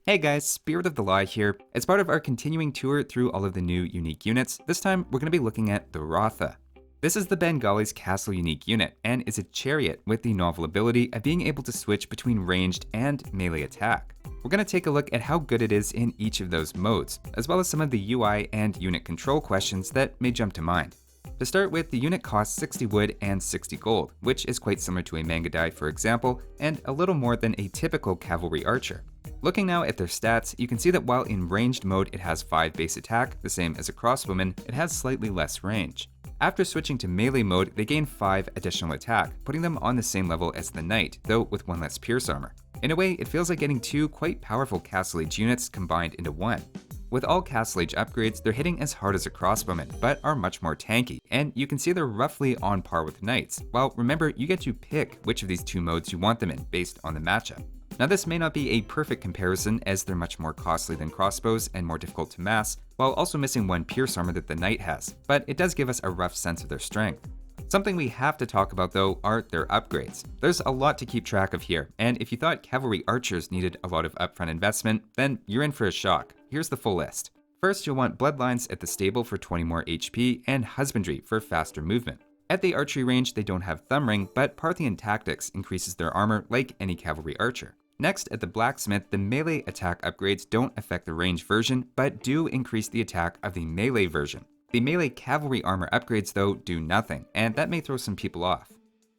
Hey guys, Spirit of the Law here. As part of our continuing tour through all of the new unique units, this time we're going to be looking at the Rotha. This is the Bengalis Castle unique unit, and is a chariot with the novel ability of being able to switch between ranged and melee attack. We're going to take a look at how good it is in each of those modes, as well as some of the UI and unit control questions that may jump to mind. To start with, the unit costs 60 wood and 60 gold, which is quite similar to a Mangudai for example, and a little more than a typical cavalry archer. Looking now at their stats, you can see that while in ranged mode it has 5 base attack, the same as a crossbowman, it has slightly less range. After switching to melee mode, they gain 5 additional attack, putting them on the same level as the knight, though with 1 less pierce armor. In a way, it feels like getting 2 quite powerful Castle Age units combined into one. With all Castle Age upgrades, they're hitting as hard as a crossbowman, but are much more tanky, and you can see they're roughly on par with knights. While remember, you get to pick which of these 2 modes you want them in based on the matchup. Now this may not be a perfect comparison as they're much more costly than crossbows and more difficult to mass, while also missing 1 pierce armor that the knight has, but it does give us a rough sense of their strength. Something we have to talk about though are their upgrades. There's a lot to keep track of here, and if you thought cavalry archers needed a lot of upfront investment, then you're in for a shock. Here's the full list. First, you'll want bloodlines at the stable for 20 more HP and husbandry for faster movement. At the archery range, they don't have thumb ring, but Parthian tactics increases their armor like any cavalry archer. Next, at the blacksmith, the melee attack upgrades don't affect the range version, but do increase the attack of the melee version. The melee cavalry armor upgrades though do nothing, and that may throw some people off.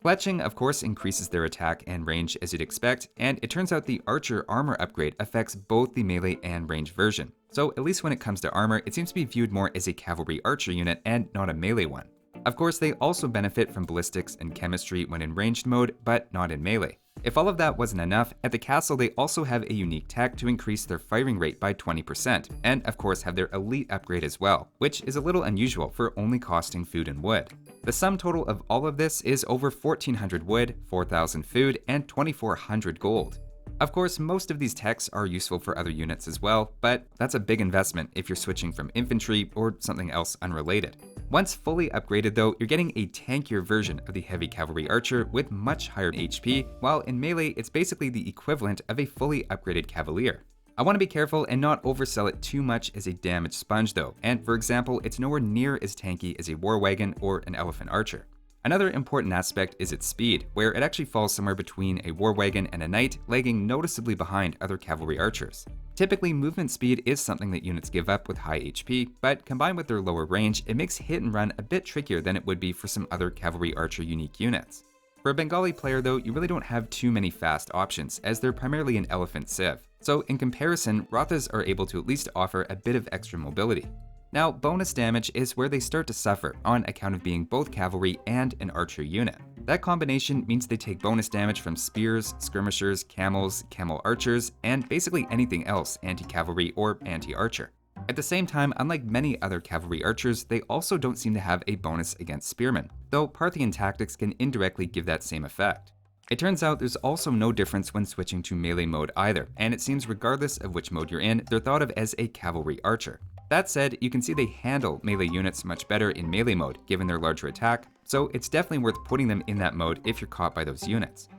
Fletching of course increases their attack and range as you'd expect, and it turns out the archer armor upgrade affects both the melee and range version. So at least when it comes to armor, it seems to be viewed more as a cavalry archer unit and not a melee one. Of course, they also benefit from ballistics and chemistry when in ranged mode, but not in melee. If all of that wasn't enough, at the castle they also have a unique tech to increase their firing rate by 20%, and of course have their elite upgrade as well, which is a little unusual for only costing food and wood. The sum total of all of this is over 1400 wood, 4000 food, and 2400 gold. Of course, most of these techs are useful for other units as well, but that's a big investment if you're switching from infantry or something else unrelated. Once fully upgraded though, you're getting a tankier version of the heavy cavalry archer with much higher HP, while in melee it's basically the equivalent of a fully upgraded cavalier. I want to be careful and not oversell it too much as a damage sponge though, and for example, it's nowhere near as tanky as a war wagon or an elephant archer. Another important aspect is its speed, where it actually falls somewhere between a war wagon and a knight, lagging noticeably behind other cavalry archers. Typically, movement speed is something that units give up with high HP, but combined with their lower range, it makes hit and run a bit trickier than it would be for some other cavalry archer unique units. For a Bengali player though, you really don't have too many fast options, as they're primarily an elephant civ. So in comparison, Rothas are able to at least offer a bit of extra mobility. Now, bonus damage is where they start to suffer on account of being both cavalry and an archer unit. That combination means they take bonus damage from spears, skirmishers, camels, camel archers, and basically anything else anti-cavalry or anti-archer. At the same time, unlike many other cavalry archers, they also don't seem to have a bonus against spearmen, though Parthian tactics can indirectly give that same effect. It turns out there's also no difference when switching to melee mode either, and it seems regardless of which mode you're in, they're thought of as a cavalry archer. That said, you can see they handle melee units much better in melee mode given their larger attack, so it's definitely worth putting them in that mode if you're caught by those units.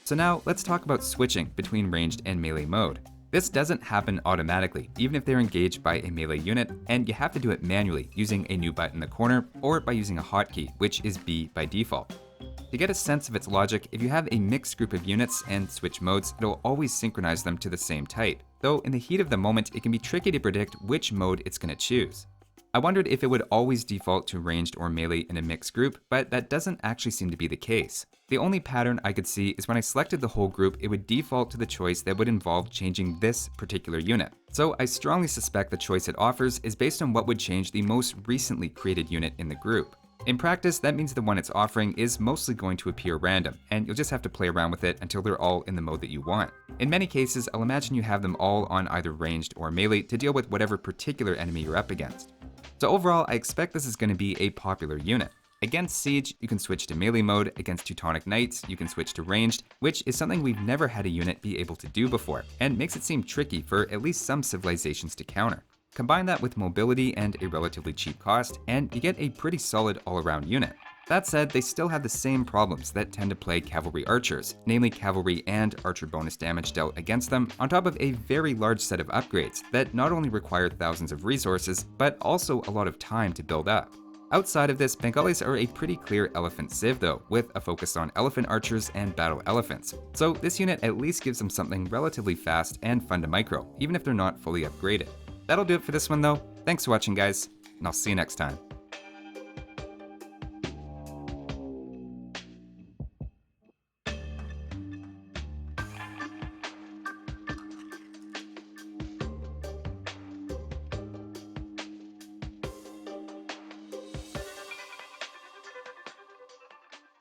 So now let's talk about switching between ranged and melee mode. This doesn't happen automatically, even if they're engaged by a melee unit, and you have to do it manually using a new button in the corner or by using a hotkey, which is B by default. To get a sense of its logic, if you have a mixed group of units and switch modes, it'll always synchronize them to the same type, though in the heat of the moment it can be tricky to predict which mode it's going to choose. I wondered if it would always default to ranged or melee in a mixed group, but that doesn't actually seem to be the case. The only pattern I could see is when I selected the whole group, it would default to the choice that would involve changing this particular unit. So I strongly suspect the choice it offers is based on what would change the most recently created unit in the group. In practice, that means the one it's offering is mostly going to appear random, and you'll just have to play around with it until they're all in the mode that you want. In many cases, I'll imagine you have them all on either ranged or melee to deal with whatever particular enemy you're up against. So overall, I expect this is going to be a popular unit. Against Siege, you can switch to melee mode. Against Teutonic Knights, you can switch to ranged, which is something we've never had a unit be able to do before, and makes it seem tricky for at least some civilizations to counter. Combine that with mobility and a relatively cheap cost, and you get a pretty solid all-around unit. That said, they still have the same problems that tend to plague cavalry archers, namely cavalry and archer bonus damage dealt against them, on top of a very large set of upgrades that not only require thousands of resources, but also a lot of time to build up. Outside of this, Bengalis are a pretty clear elephant civ though, with a focus on elephant archers and battle elephants. So this unit at least gives them something relatively fast and fun to micro, even if they're not fully upgraded. That'll do it for this one though. Thanks for watching guys, and I'll see you next time.